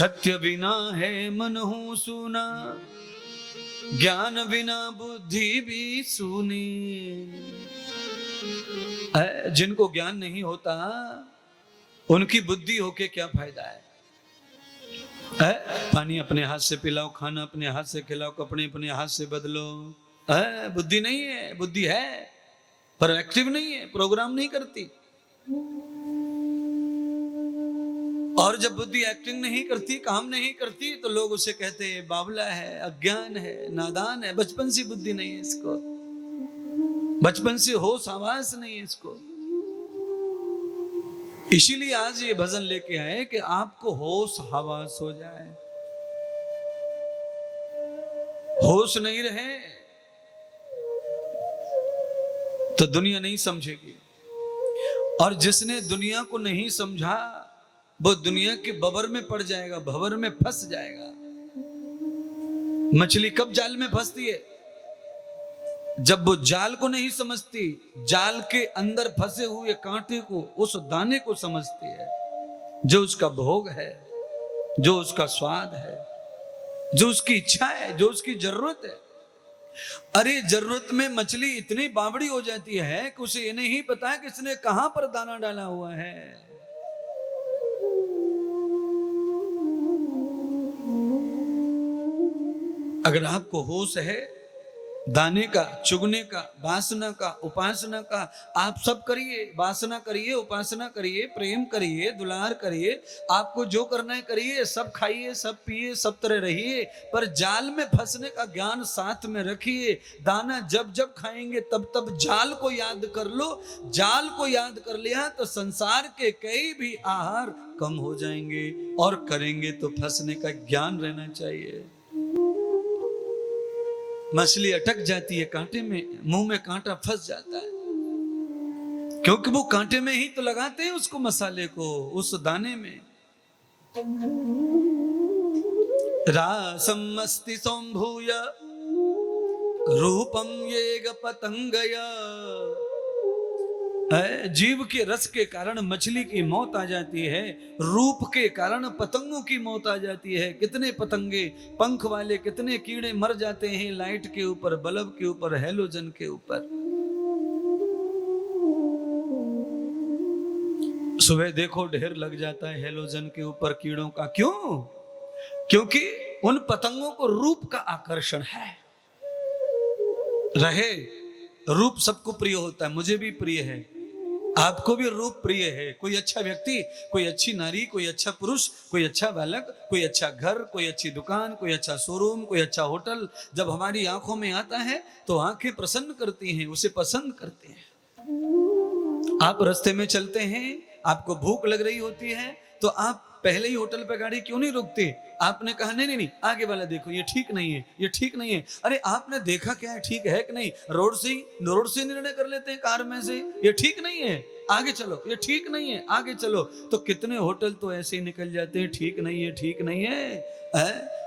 सत्य बिना है मन हूं सुना, ज्ञान बिना बुद्धि भी सुनी। जिनको ज्ञान नहीं होता उनकी बुद्धि होके क्या फायदा है? पानी अपने हाथ से पिलाओ, खाना अपने हाथ से खिलाओ, कपड़े अपने हाथ से बदलो। बुद्धि नहीं है, बुद्धि है पर एक्टिव नहीं है, प्रोग्राम नहीं करती। और जब बुद्धि एक्टिंग नहीं करती, काम नहीं करती, तो लोग उसे कहते हैं बावला है, अज्ञान है, नादान है, बचपन से बुद्धि नहीं है इसको, बचपन से होश आवास नहीं है इसको। इसीलिए आज ये भजन लेके आए कि आपको होश हवास हो जाए। होश नहीं रहे तो दुनिया नहीं समझेगी, और जिसने दुनिया को नहीं समझा वो दुनिया के बबर में पड़ जाएगा, भंवर में फंस जाएगा। मछली कब जाल में फंसती है? जब वो जाल को नहीं समझती, जाल के अंदर फंसे हुए कांटे को, उस दाने को समझती है, जो उसका भोग है, जो उसका स्वाद है, जो उसकी इच्छा है, जो उसकी जरूरत है। अरे जरूरत में मछली इतनी बावड़ी हो जाती है कि उसे ये नहीं पता कि इसने कहां पर दाना डाला हुआ है। अगर आपको होश है दाने का, चुगने का, वासना का, उपासना का, आप सब करिए, वासना करिए, उपासना करिए, प्रेम करिए, दुलार करिए, आपको जो करना है करिए, सब खाइए, सब पिए, सब तरह रहिए, पर जाल में फंसने का ज्ञान साथ में रखिए। दाना जब जब खाएंगे तब तब जाल को याद कर लो। जाल को याद कर लिया तो संसार के कई भी आहार कम हो जाएंगे, और करेंगे तो फंसने का ज्ञान रहना चाहिए। मछली अटक जाती है कांटे में, मुंह में कांटा फंस जाता है, क्योंकि वो कांटे में ही तो लगाते हैं उसको, मसाले को, उस दाने में। रासम अस्ति संभूय रूपम येग पतंगया। जीव के रस के कारण मछली की मौत आ जाती है, रूप के कारण पतंगों की मौत आ जाती है। कितने पतंगे पंख वाले, कितने कीड़े मर जाते हैं लाइट के ऊपर, बल्ब के ऊपर, हैलोजन के ऊपर। सुबह देखो ढेर लग जाता है हैलोजन के ऊपर कीड़ों का। क्यों? क्योंकि उन पतंगों को रूप का आकर्षण है। रहे रूप सबको प्रिय होता है, मुझे भी प्रिय है, आपको भी रूप प्रिय है। कोई अच्छा व्यक्ति, कोई अच्छी नारी, कोई अच्छा पुरुष, कोई अच्छा बालक, कोई अच्छा घर, कोई अच्छी दुकान, कोई अच्छा शोरूम, कोई अच्छा होटल जब हमारी आंखों में आता है तो आंखें प्रसन्न करती हैं, उसे पसंद करते हैं। आप रास्ते में चलते हैं, आपको भूख लग रही होती है, तो आप पहले ही होटल पे गाड़ी क्यों नहीं रोकते? आपने कहा नहीं नहीं नहीं, आगे वाला देखो, ये ठीक नहीं है, ये ठीक नहीं है। अरे आपने देखा क्या है, ठीक है कि नहीं? रोड से निर्णय कर लेते हैं, कार में से, ये ठीक नहीं है, आगे चलो, ये ठीक नहीं है, आगे चलो। तो कितने होटल तो ऐसे ही निकल जाते हैं, ठीक नहीं है, ठीक नहीं है,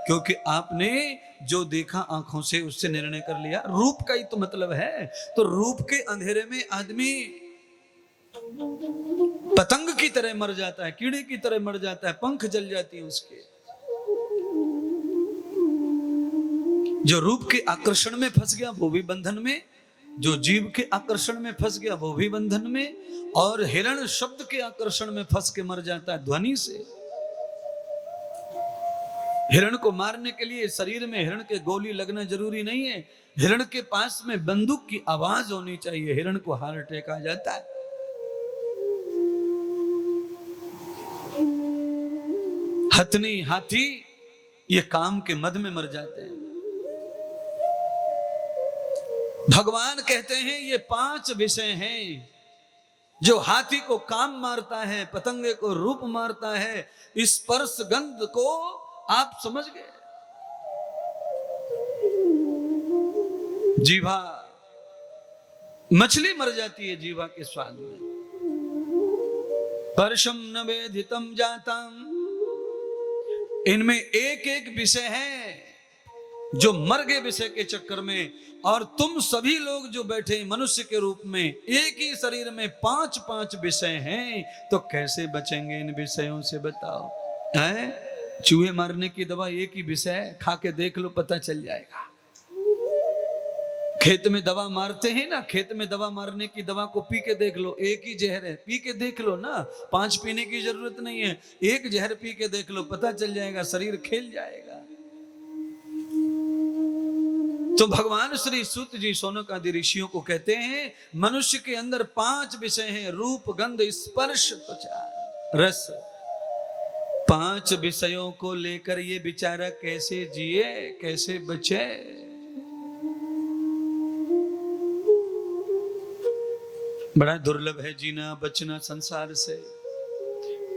क्योंकि आपने जो देखा आंखों से उससे निर्णय कर लिया। रूप का ही तो मतलब है। तो रूप के अंधेरे में आदमी पतंग की तरह मर जाता है, कीड़े की तरह मर जाता है, पंख जल जाती है उसके। जो रूप के आकर्षण में फंस गया वो भी बंधन में, जो जीव के आकर्षण में फंस गया वो भी बंधन में, और हिरण शब्द के आकर्षण में फंस के मर जाता है, ध्वनि से। हिरण को मारने के लिए शरीर में हिरण के गोली लगना जरूरी नहीं है, हिरण के पास में बंदूक की आवाज होनी चाहिए, हिरण को हार्ट अटैक आ जाता है। हथनी, हाथी ये काम के मद में मर जाते हैं। भगवान कहते हैं ये 5 विषय हैं जो हाथी को काम मारता है, पतंगे को रूप मारता है, स्पर्श गंध को आप समझ गए। जीवा, मछली मर जाती है जीवा के स्वाद में। परशम न वेदितम जातम, इनमें एक एक विषय है जो मर गए विषय के चक्कर में। और तुम सभी लोग जो बैठे मनुष्य के रूप में, एक ही शरीर में 5-5 विषय हैं, तो कैसे बचेंगे इन विषयों से बताओ? हैं? चूहे मारने की दवा एक ही विषय है, खा के देख लो पता चल जाएगा। खेत में दवा मारते हैं ना, खेत में दवा मारने की दवा को पी के देख लो, एक ही जहर है, पी के देख लो ना, 5 पीने की जरूरत नहीं है, एक जहर पी के देख लो, पता चल जाएगा, शरीर खेल जाएगा। तो भगवान श्री सूत जी शौनक आदि ऋषियों को कहते हैं मनुष्य के अंदर 5 विषय हैं, रूप, गंध, स्पर्श, त्वचा, रस। 5 विषयों को लेकर ये बेचारा कैसे जिए, कैसे बचे। बड़ा दुर्लभ है जीना बचना संसार से।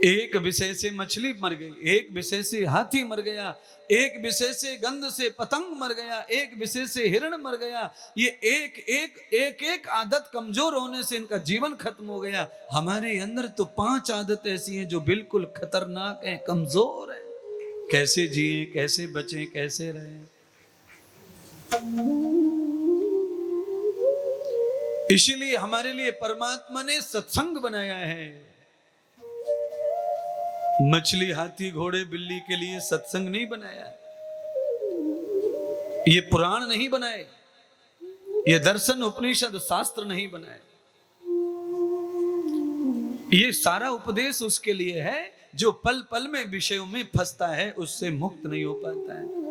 एक विषय से मछली मर गई, एक विषय से हाथी मर गया, एक विषय से गंध से पतंग मर गया, एक विषय से हिरण मर गया। ये एक आदत कमजोर होने से इनका जीवन खत्म हो गया। हमारे अंदर तो 5 आदत ऐसी हैं जो बिल्कुल खतरनाक है, कमजोर है। कैसे जिए, कैसे बचें, कैसे रहें। इसीलिए हमारे लिए परमात्मा ने सत्संग बनाया है। मछली, हाथी, घोड़े, बिल्ली के लिए सत्संग नहीं बनाया, ये पुराण नहीं बनाए, ये दर्शन उपनिषद शास्त्र नहीं बनाए। ये सारा उपदेश उसके लिए है जो पल पल में विषयों में फंसता है, उससे मुक्त नहीं हो पाता है।